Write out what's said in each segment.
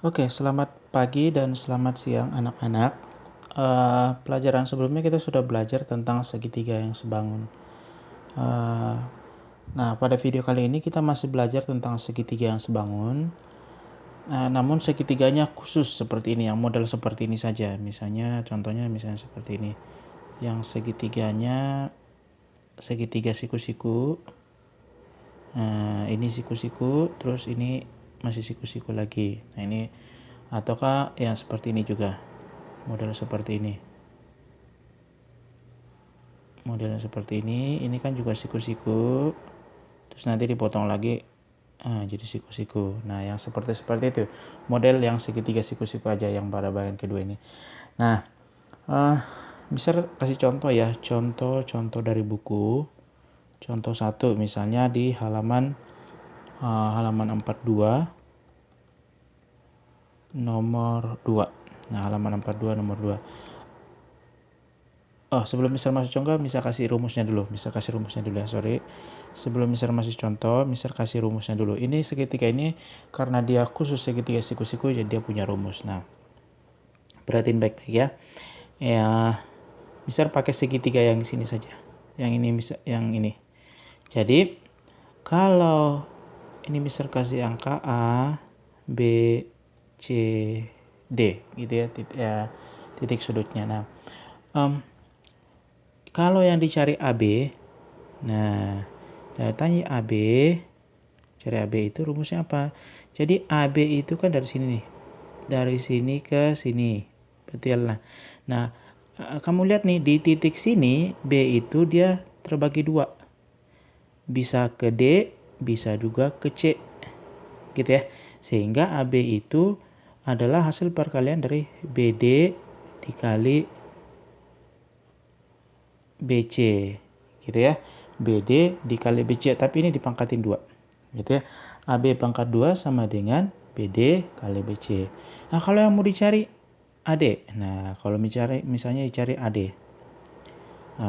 Oke, selamat pagi dan selamat siang anak-anak. Pelajaran sebelumnya kita sudah belajar tentang segitiga yang sebangun. Eh, nah, pada video kali ini kita masih belajar tentang segitiga yang sebangun. Namun segitiganya khusus seperti ini, yang model seperti ini saja. Contohnya misalnya seperti ini. Yang segitiganya segitiga siku-siku. Ini siku-siku, terus ini masih siku-siku lagi. Nah, ini ataukah yang seperti ini juga. Model seperti ini. Modelnya seperti ini kan juga siku-siku, terus nanti dipotong lagi jadi siku-siku. Nah, yang seperti itu model yang segitiga siku-siku aja yang pada bagian kedua ini. Nah, bisa kasih contoh ya, contoh dari buku. Contoh 1 misalnya di halaman 42 nomor 2. Nah, halaman 42 nomor 2. Sebelum Mister masuk contoh, Mister kasih rumusnya dulu. Ya, sorry. Sebelum Mister masih contoh, Mister kasih rumusnya dulu. Ini segitiga ini karena dia khusus segitiga siku-siku, jadi dia punya rumus. Nah, perhatiin baik-baik ya. Ya, Mister pakai segitiga yang sini saja. Yang ini. Jadi, kalau ini Mister kasih angka A, B, C, D gitu ya, titik sudutnya. Nah, kalau yang dicari AB, nah tanya AB, cari AB itu rumusnya apa? Jadi AB itu kan dari sini nih, dari sini ke sini, betul lah. Nah, kamu lihat nih di titik sini B itu dia terbagi 2, bisa ke D, bisa juga ke C, gitu ya. Sehingga AB itu adalah hasil perkalian dari BD dikali BC, gitu ya. BD dikali BC, tapi ini dipangkatin 2, gitu ya. AB pangkat 2 sama dengan BD kali BC. Nah, kalau yang mau dicari AD, nah kalau misalnya dicari AD,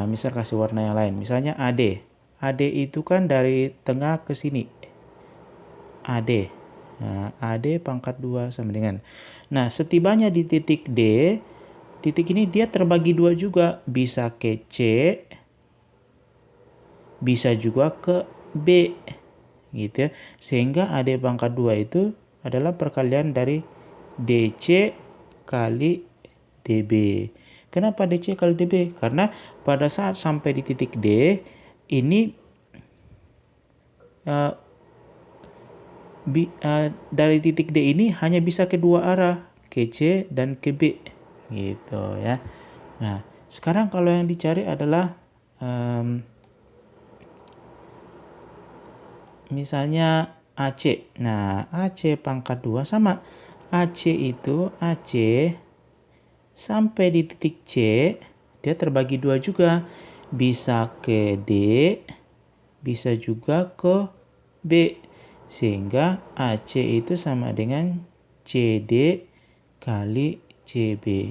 misal kasih warna yang lain, misalnya AD. AD itu kan dari tengah ke sini, AD. Nah, AD pangkat 2 sama dengan. Nah, setibanya di titik D, titik ini dia terbagi 2 juga, bisa ke C, bisa juga ke B, gitu ya. Sehingga AD pangkat 2 itu adalah perkalian dari DC kali DB. Kenapa DC kali DB? Karena pada saat sampai di titik D, ini dari titik D ini hanya bisa kedua arah, ke C dan ke B, gitu ya. Nah, sekarang kalau yang dicari adalah misalnya AC. Nah, AC pangkat 2 sama. AC itu AC sampai di titik C, dia terbagi 2 juga. Bisa ke D, bisa juga ke B. Sehingga AC itu sama dengan CD kali CB.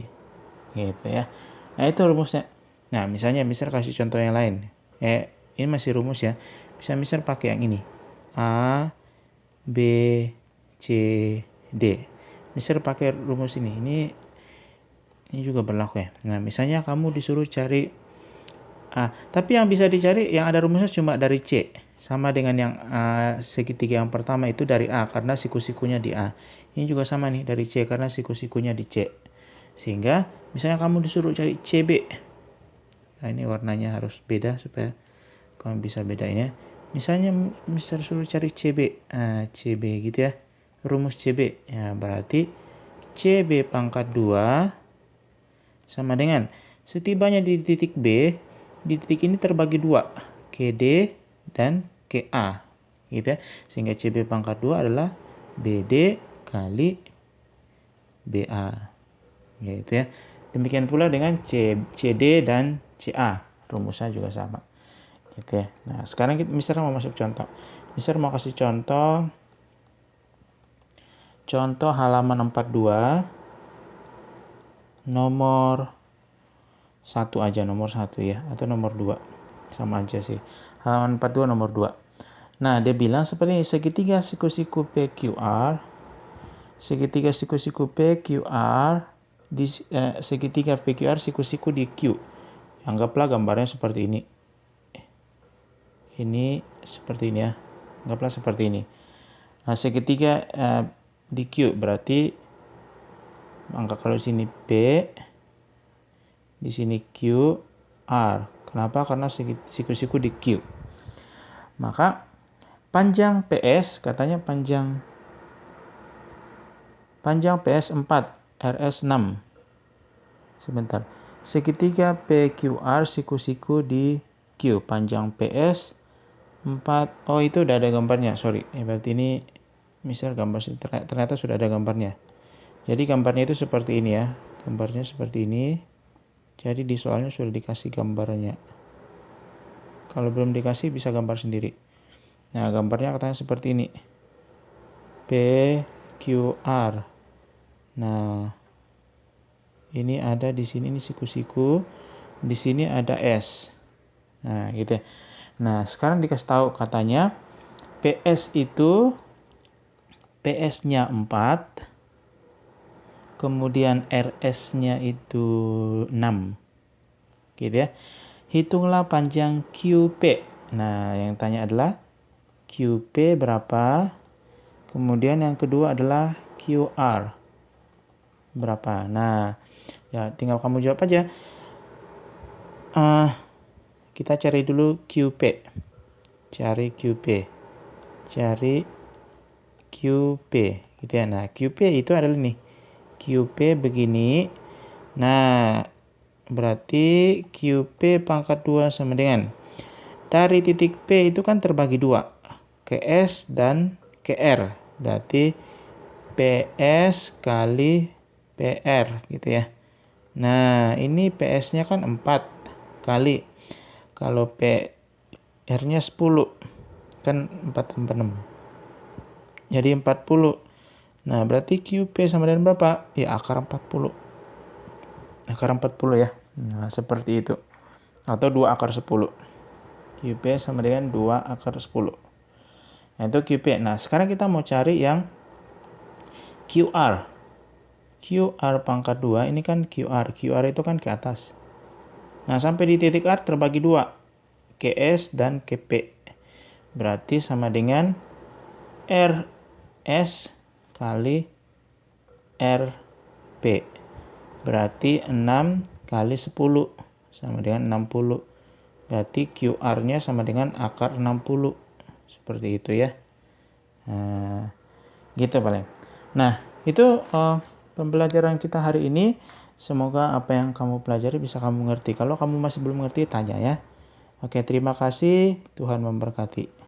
Gitu ya. Nah, itu rumusnya. Nah, misalnya Mister kasih contoh yang lain. Ini masih rumus ya. Bisa Mister pakai yang ini. A, B, C, D. Mister pakai rumus ini. Ini juga berlaku ya. Nah, misalnya kamu disuruh cari A, tapi yang bisa dicari yang ada rumusnya cuma dari C. Sama dengan yang segitiga yang pertama itu dari A karena siku-sikunya di A. Ini juga sama nih dari C karena siku-sikunya di C. Sehingga misalnya kamu disuruh cari CB. Nah, ini warnanya harus beda supaya kamu bisa bedain ya. Misalnya Mister suruh cari CB. CB gitu ya. Rumus CB. Ya, berarti CB pangkat 2 sama dengan setibanya di titik B, di titik ini terbagi 2, KD dan KA, gitu ya. Sehingga CB pangkat 2 adalah BD kali BA, gitu ya. Demikian pula dengan CD dan CA, rumusnya juga sama, gitu ya. Nah, sekarang Mister mau masuk contoh. Mister mau kasih contoh halaman 42 nomor 1 aja, nomor 1 ya, atau nomor 2. Sama aja sih. Halaman 42 nomor 2. Nah, dia bilang seperti ini, segitiga siku-siku PQR segitiga siku-siku PQR di segitiga PQR siku-siku di Q. Anggaplah gambarnya seperti ini. Ini seperti ini ya. Anggaplah seperti ini. Nah, segitiga di Q berarti angka kalau di sini P, di sini Q, R. Kenapa? Karena siku-siku di Q. Maka panjang PS, katanya panjang PS 4, RS 6. Sebentar. Segitiga PQR siku-siku di Q. Panjang PS 4. Oh, itu udah ada gambarnya. Sorry. Berarti ini misal gambar ternyata sudah ada gambarnya. Jadi gambarnya itu seperti ini ya. Gambarnya seperti ini. Jadi di soalnya sudah dikasih gambarnya. Kalau belum dikasih bisa gambar sendiri. Nah, gambarnya katanya seperti ini. PQR. Nah, ini ada di sini ini siku-siku. Di sini ada S. Nah, gitu ya. Nah, sekarang dikasih tahu katanya PS itu PS-nya 4, kemudian RS-nya itu 6. Gitu ya. Hitunglah panjang QP. Nah, yang tanya adalah QP berapa? Kemudian yang kedua adalah QR berapa? Nah, ya tinggal kamu jawab aja. Kita cari dulu QP. Cari QP. Gitu ya. Nah, QP itu adalah nih. QP begini. Nah, berarti QP pangkat 2 sama dengan dari titik P itu kan terbagi 2. Ke S dan ke R. Berarti PS kali PR gitu ya. Nah, ini PS-nya kan 4 kali. Kalau PR-nya 10. Kan 4 tambah 6. Jadi 40. Nah, berarti QP sama dengan berapa? Ya, akar 40. Akar 40 ya. Nah, seperti itu. Atau 2 akar 10. QP sama dengan 2 akar 10. Nah, itu QP. Nah, sekarang kita mau cari yang QR. QR pangkat 2 ini kan QR. QR itu kan ke atas. Nah, sampai di titik R terbagi 2. Ke S dan ke P. Berarti sama dengan RS kali RP. Berarti 6 kali 10 sama dengan 60. Berarti QR-nya sama dengan akar 60. Seperti itu ya. Nah, gitu paling. Nah, itu pembelajaran kita hari ini. Semoga apa yang kamu pelajari bisa kamu mengerti. Kalau kamu masih belum mengerti, tanya ya. Oke, terima kasih. Tuhan memberkati.